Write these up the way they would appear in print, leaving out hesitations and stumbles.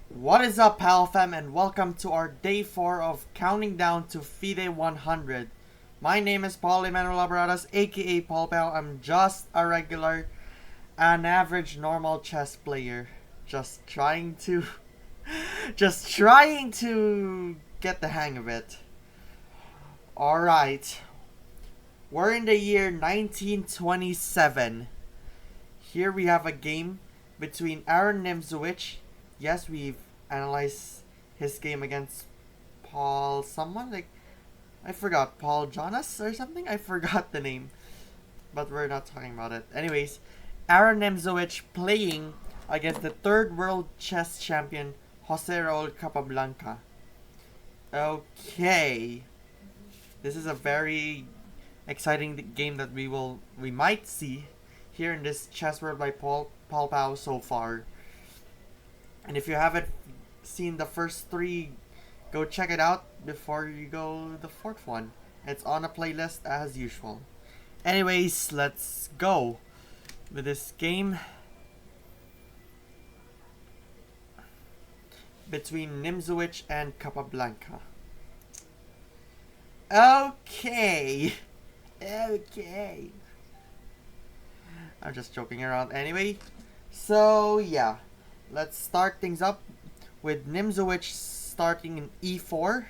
What is up, Pal Fam, and welcome to our day 4 of counting down to FIDE 100. My name is Paul Emmanuel Habaradas, aka Paul POW. I'm just a regular, an average, normal chess player. Just trying to get the hang of it. Alright. We're in the year 1927. Here we have a game between Aron Nimzowitsch. Yes, we've analyzed his game against Paul someone, like, I forgot, Paul Jonas or something? I forgot the name. But we're not talking about it. Anyways, Aron Nimzowitsch playing against the third world chess champion, José Raúl Capablanca. Okay. This is a very exciting game that we might see here in this chess world by Paul POW so far. And if you haven't seen the first 3, go check it out before you go the 4th one. It's on a playlist as usual. Anyways, let's go with this game between Nimzowitsch and Capablanca. Okay. I'm just joking around anyway. So yeah. Let's start things up with Nimzowitsch starting in e4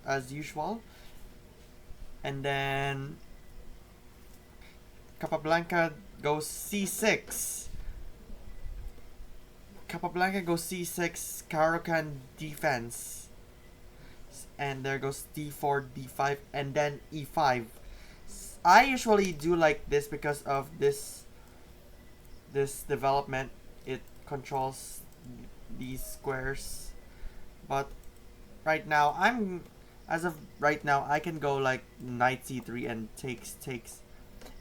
as usual, and then Capablanca goes c6. Capablanca goes c6, Caro-Kann defense, and there goes d4, d5, and then e5. I usually do like this because of this development. It controls these squares, but as of right now I can go like knight c3 and takes,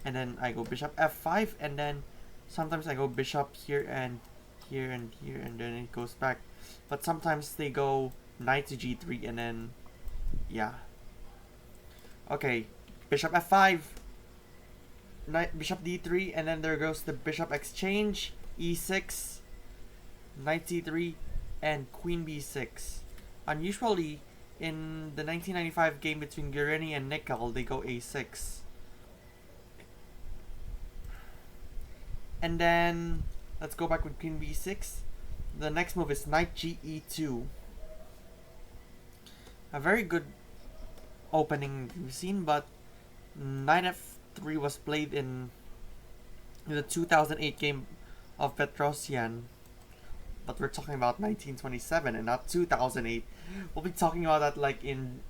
and then I go bishop f5, and then sometimes I go bishop here and here and here, and then it goes back. But sometimes they go knight to g3, and then yeah. Okay, bishop f5, knight, bishop d3, and then there goes the bishop exchange, e6, knight c3, and queen b6. Unusually, in the 1995 game between Guarini and Nickel, they go a6. And then let's go back with queen b6. The next move is knight ge2. A very good opening we've seen, but knight f3 was played in the 2008 game of Petrosian. But we're talking about 1927 and not 2008. We'll be talking about that like in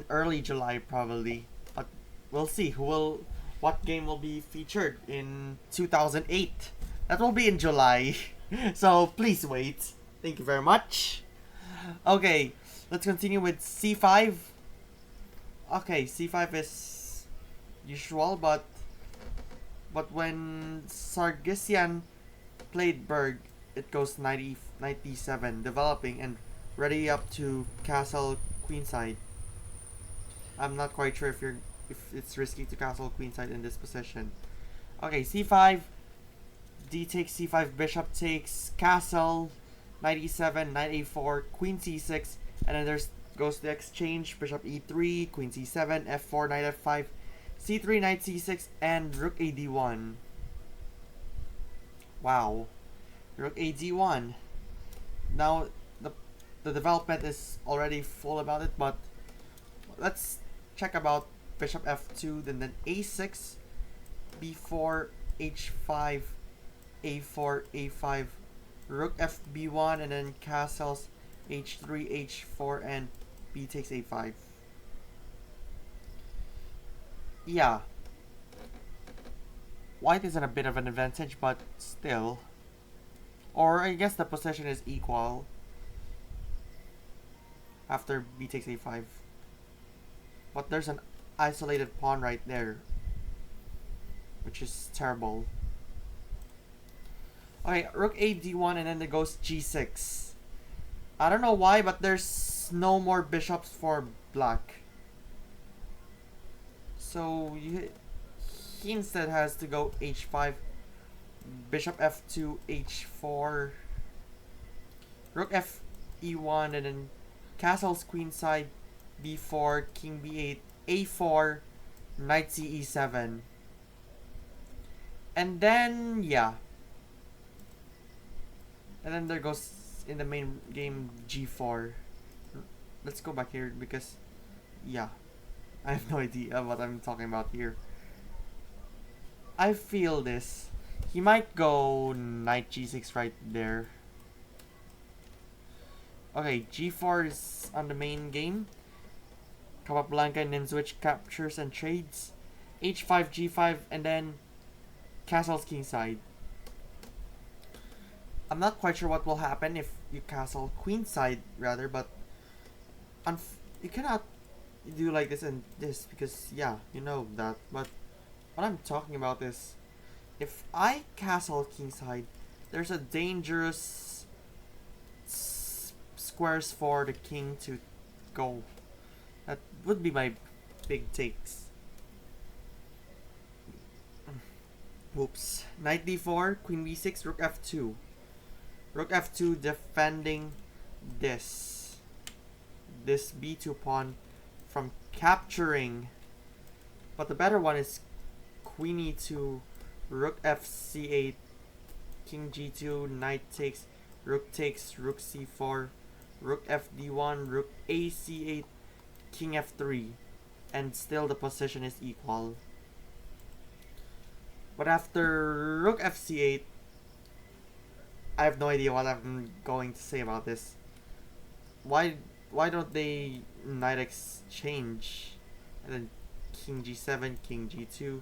early July probably. But we'll see what game will be featured in 2008. That will be in July. So please wait. Thank you very much. Okay, let's continue with c5. Okay, c5 is usual, but when Sargsyan played Berg, it goes knight d7, developing and ready up to castle queenside. I'm not quite sure if it's risky to castle queenside in this position. Okay, c5, d takes c5, bishop takes, castle, knight e7, knight a4, queen c6, and then there's goes the exchange, bishop e3, queen c7, f4, knight f5, c3, knight c6, and rook a d1. Wow. Rook a d1. Now, the development is already full about it, but let's check about bishop f2, then a6, b4, h5, a4, a5, rook fb1, and then castles h3, h4, and b takes a5. Yeah. White is in a bit of an advantage, but still. Or I guess the position is equal after b takes a5. But there's an isolated pawn right there, which is terrible. Okay, rook a d1, and then there goes g6. I don't know why, but there's no more bishops for black. So he instead has to go h5, bishop f2, h4, rook f e1, and then castles queenside, b4, king b8, a4, knight c e7. And then, yeah. And then there goes in the main game g4. Let's go back here because, yeah, I have no idea what I'm talking about here. I feel this. He might go knight g6 right there. Okay, g4 is on the main game. Capablanca and Nimzowitsch captures and trades. h5, g5, and then castles kingside. I'm not quite sure what will happen if you castle queenside rather, but you cannot do like this and this because, yeah, you know that. But what I'm talking about is if I castle kingside, there's a dangerous squares for the king to go. That would be my big takes. Whoops. Knight d4, queen b6, rook f2. Rook f2 defending this b2 pawn from capturing. But the better one is queen e2, rook f c8, king g2, knight takes, rook c4, rook f d1, rook a c8, king f3, and still the position is equal. But after rook f c8, I have no idea what I'm going to say about this. Why don't they knight exchange? And then king g7, king g2,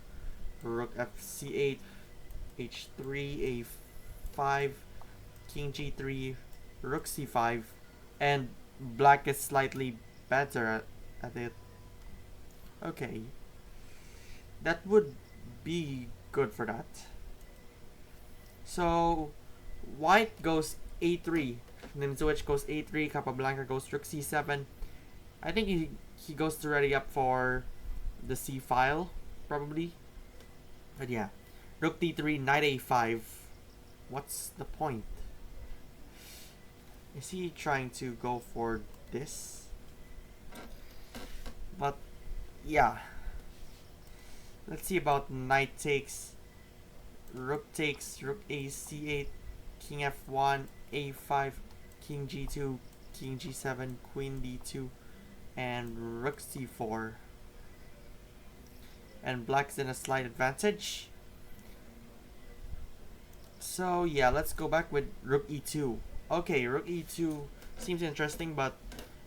rook f c8, h3, a5, king g3, rook c5, and black is slightly better at it. Okay, that would be good for that. So white goes a3, Nimzowitsch goes a3, Capablanca goes rook c7. I think he goes to ready up for the c file probably. But yeah, rook d3, knight a5. What's the point? Is he trying to go for this? But yeah, let's see about knight takes, rook a c8, king f1, a5, king g2, king g7, queen d2, and rook c4. And black's in a slight advantage. So yeah, let's go back with rook e2. Okay, rook e2 seems interesting, but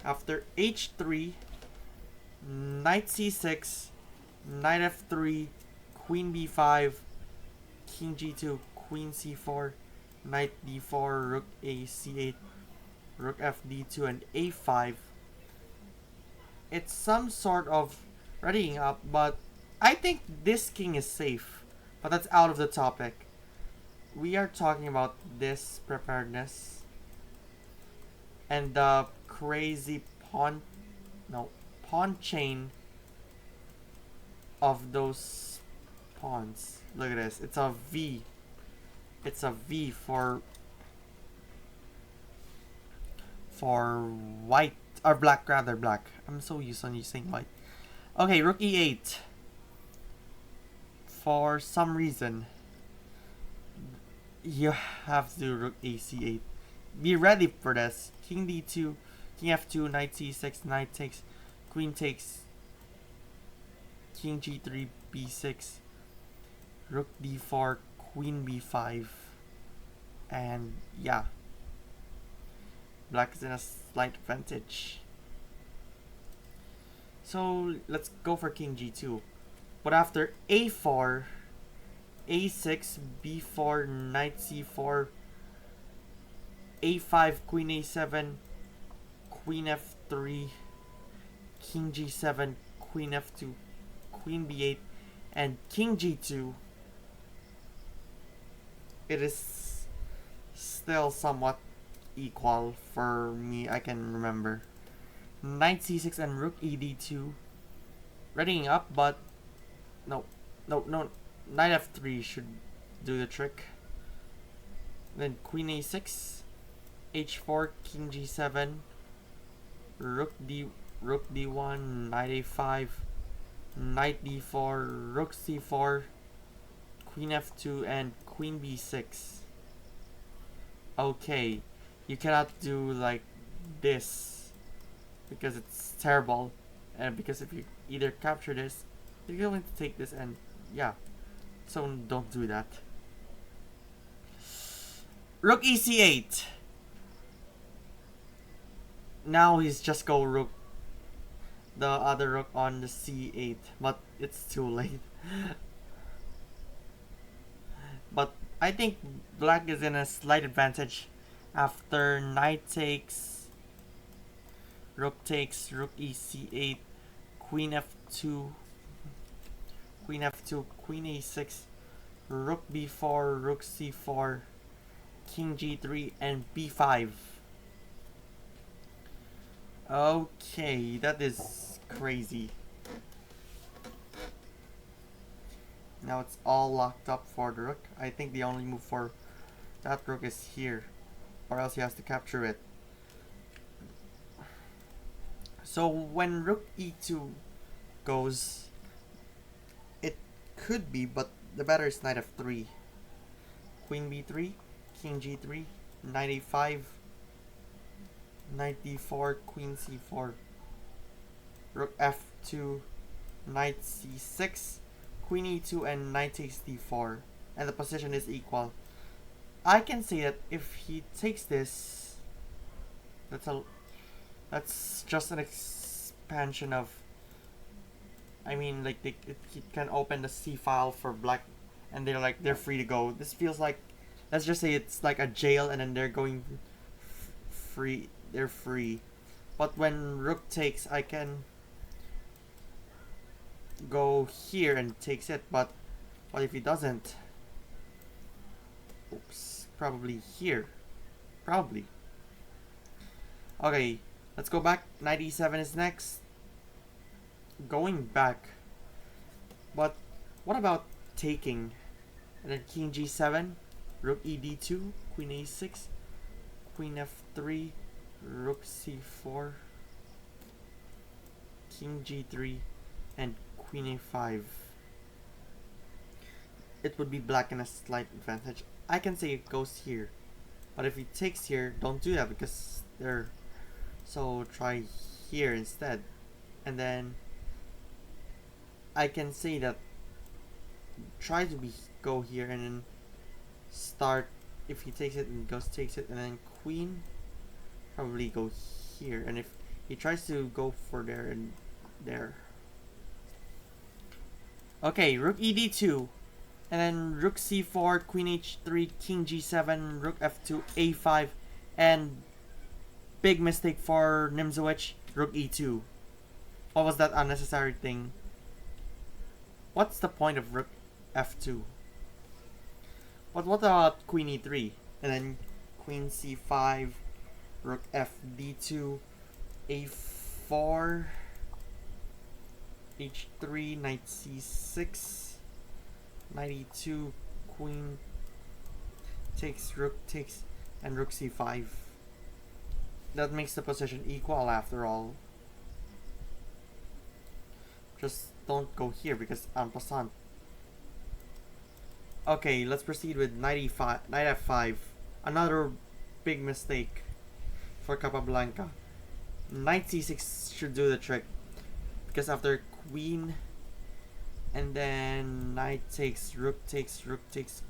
after h3, knight c6, knight f3, queen b5, king g2, queen c4, knight d4, rook a c8, rook f d2, and a5. It's some sort of readying up, but I think this king is safe. But that's out of the topic. We are talking about this preparedness and the crazy pawn chain of those pawns. Look at this. It's a V. It's a V for white or black, rather black. I'm so used on saying white. Okay, rook e8. For some reason, you have to do rook a c8. Be ready for this. King d2, king f2, knight c6, knight takes, queen takes, king g3, b6, rook d4, queen b5, and yeah, black is in a slight advantage. So let's go for king g2. But after a4, a6, b4, knight c4, a5, queen a7, queen f3, king g7, queen f2, queen b8, and king g2, it is still somewhat equal for me, I can remember. Knight c6 and rook e d2 readying up, but No, no, no. Knight f3 should do the trick. Then queen a6, h4, king g7, rook d1, knight a5, knight d4, rook c4, queen f2, and queen b6. Okay, you cannot do like this because it's terrible, and because if you either capture this, you're going to take this, and yeah, so don't do that. Rook ec8. Now he's just go rook the other rook on the c8, but it's too late. But I think black is in a slight advantage after knight takes, rook ec8, queen f2, queen f2, queen a6, rook b4, rook c4, king g3, and b5. Okay, that is crazy. Now it's all locked up for the rook. I think the only move for that rook is here, or else he has to capture it. So when rook e2 goes, it could be, but the better is knight f3, queen b3, king g3, knight a5, knight d4, queen c4, rook f2, knight c6, queen e2, and knight takes d4, and the position is equal. I can say that if he takes this, that's just an expansion of, I mean, like he can open the c file for black, and they're free to go. This feels like, let's just say it's like a jail, and then they're going free. They're free. But when rook takes, I can go here and takes it. But what if he doesn't? Oops. Probably here. Probably. Okay. Let's go back. Knight e7 is next. Going back. But what about taking? And then king g7, rook ed2, queen a6, queen f3, rook c4, king g3, and queen a5. It would be black in a slight advantage. I can say it goes here, but if he takes here, don't do that because they're, so try here instead. And then I can say that try to go here and then start, if he takes it and goes takes it, and then queen probably go here, and if he tries to go for there and there. Okay, rook ed2, and then rook c4, queen h3, king g7, rook f2, a5, and big mistake for Nimzowitsch, rook e2. What was that unnecessary thing? What's the point of rook f2? But what about queen e3? And then queen c5, rook f d2, a4, h3, knight c6, knight e2, queen takes, rook takes, and rook c5. That makes the position equal after all. Just don't go here because en passant. Okay, let's proceed with knight f5. Another big mistake for Capablanca. Knight c6 should do the trick, because after queen, and then knight takes, rook takes,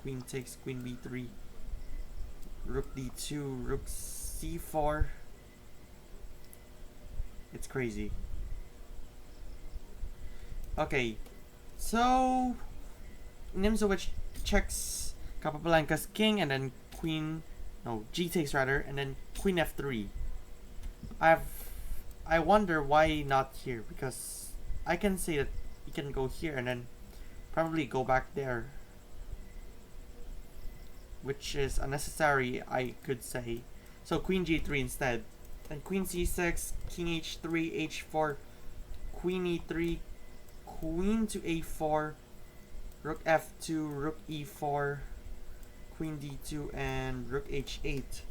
queen b3, rook d2, rook c4. It's crazy. Okay, so Nimzowitsch checks Capablanca's king, and then g takes rather, and then queen f3. I wonder why not here, because I can say that he can go here and then probably go back there, which is unnecessary, I could say. So queen g3 instead. Then queen c6, king h3, h4, queen e3, queen to a4, rook f2, rook e4, queen d2, and rook h8.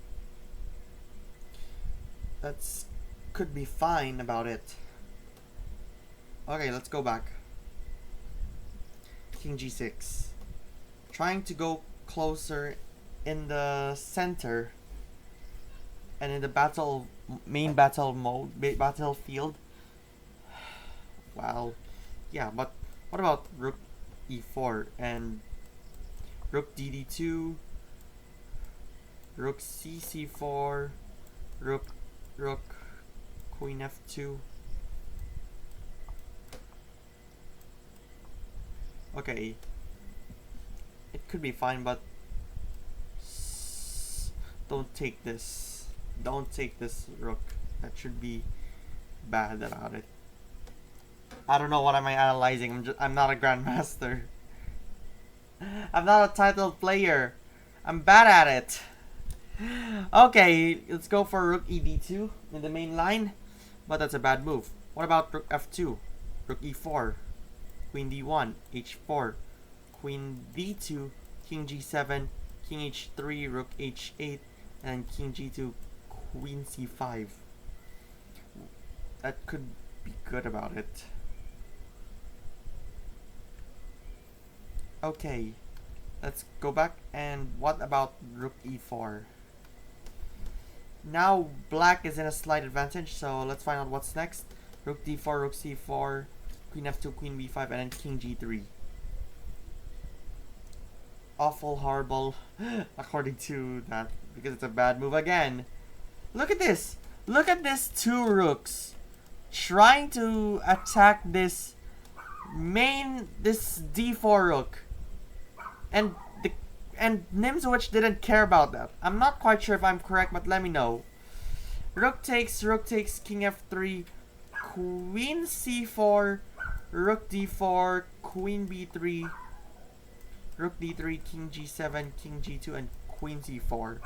That's could be fine about it. Okay, let's go back. King g6. Trying to go closer in the center and in the main battlefield. Wow. Yeah, but what about rook e4 and rook dd2, rook c4, rook queen f2. Okay, it could be fine, but don't take this. Don't take this rook. That should be bad about it. I don't know what am I analyzing. I'm not a grandmaster. I'm not a titled player. I'm bad at it. Okay, let's go for rook ed2 in the main line, but that's a bad move. What about rook f2, rook e4, queen d1, h4, queen d2, king g7, king h3, rook h8, and king g2, queen c5. That could be good about it. Okay, let's go back. And what about rook e4? Now black is in a slight advantage, so let's find out what's next. Rook d4, rook c4, queen f2, queen b5, and then king g3. Awful, horrible, according to that, because it's a bad move again. Look at this! Look at this two rooks trying to attack this d4 rook. And Nimzowitsch didn't care about that. I'm not quite sure if I'm correct, but let me know. Rook takes, king f3, queen c4, rook d4, queen b3, rook d3, king g7, king g2, and queen c4.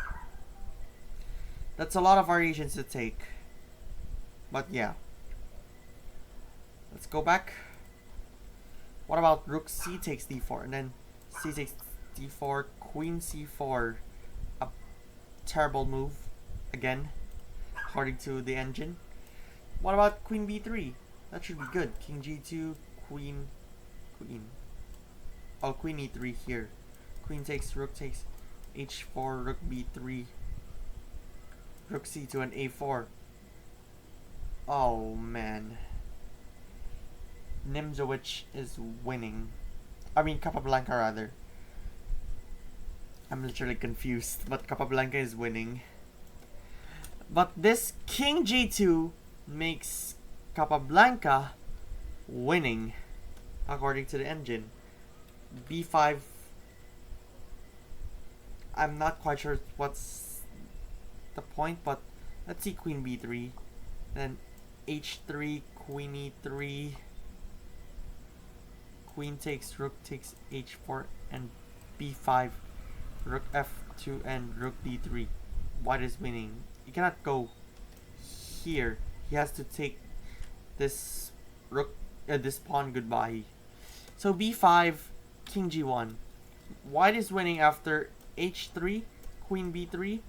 That's a lot of variations to take. But yeah. Let's go back. What about rook c takes d4, and then c takes d4, queen c4. A terrible move again, according to the engine. What about queen b3? That should be good. King g2, queen. Oh, queen e3 here. Queen takes, rook takes, h4, rook b3, rook c2, and a4. Oh man. Nimzowitsch is winning. I mean Capablanca rather. I'm literally confused, but Capablanca is winning. But this king g2 makes Capablanca winning, according to the engine. b5. I'm not quite sure what's the point, but let's see queen b3. Then h3, queen e3. Queen takes, rook takes, h4, and b5, rook f2, and rook d3. White is winning. He cannot go here. He has to take this rook, this pawn goodbye. So b5, king g1. White is winning after h3, queen b3,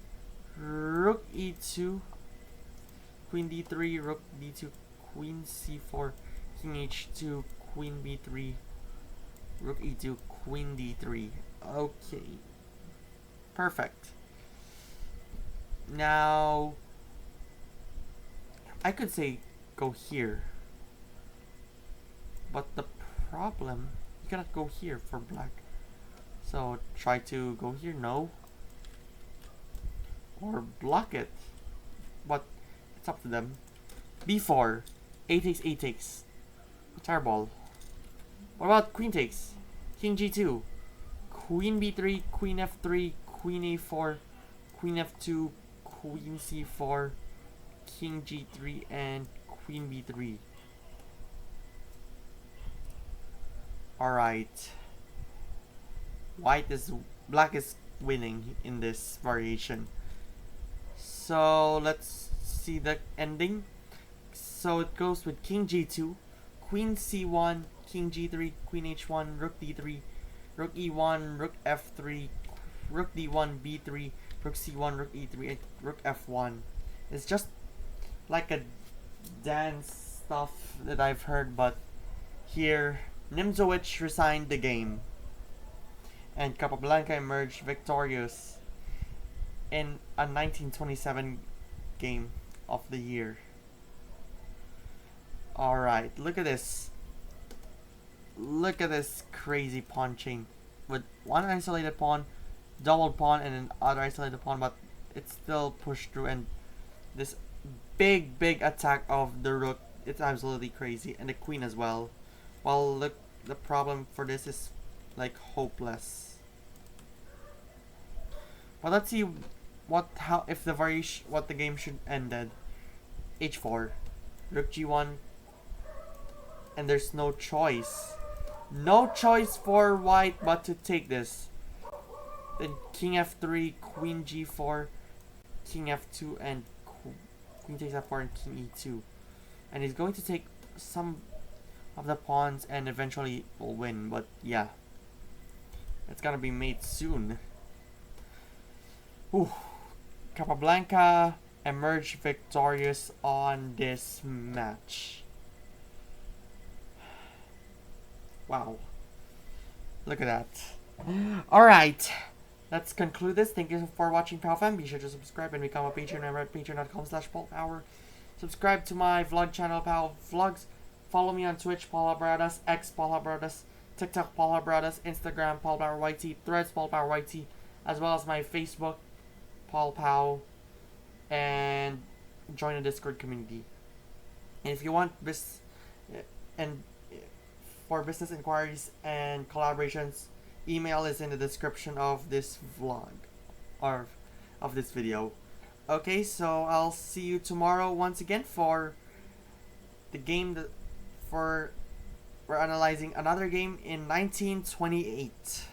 rook e2, queen d3, rook d2, queen c4, king h2, queen b3, rook e2, queen d3. Okay. Perfect. Now, I could say go here. But the problem, you cannot go here for black. So try to go here, no. Or block it. But it's up to them. b4, a takes. Terrible. What about queen takes? King g2, queen b3, queen f3, queen a4, queen f2, queen c4, king g3, and queen b3. Alright. Black is winning in this variation. So let's see the ending. So it goes with king g2, queen c1, king g3, queen h1, rook d3, rook e1, rook f3, rook d1, b3, rook c1, rook e3, and rook f1. It's just like a dance stuff that I've heard, but here Nimzowitsch resigned the game, and Capablanca emerged victorious in a 1927 game of the year. Alright, look at this. Look at this crazy pawn chain. With one isolated pawn, double pawn, and an other isolated pawn, but it's still pushed through, and this big attack of the rook, it's absolutely crazy, and the queen as well. Well, look, the problem for this is like hopeless. Well, let's see what the game should ended. h4, rook g1, and there's no choice. No choice for white but to take this. Then king f3, queen g4, king f2, and queen takes f4 and king e2. And he's going to take some of the pawns and eventually will win, but yeah. It's gonna be made soon. Ooh. Capablanca emerged victorious on this match. Wow. Look at that. Alright. Let's conclude this. Thank you for watching POW Fam. Be sure to subscribe and become a patron member at patreon.com/Paul POW. Subscribe to my vlog channel, POW Vlogs. Follow me on Twitch, Paul Habaradas, X Paul Habaradas, TikTok Paul Habaradas, Instagram Paul POW YT, Threads Paul POW YT, as well as my Facebook Paul POW, and join the Discord community. And if you want for business inquiries and collaborations, email is in the description of this vlog or of this video. Okay, so I'll see you tomorrow once again for the game that we're analyzing another game in 1928.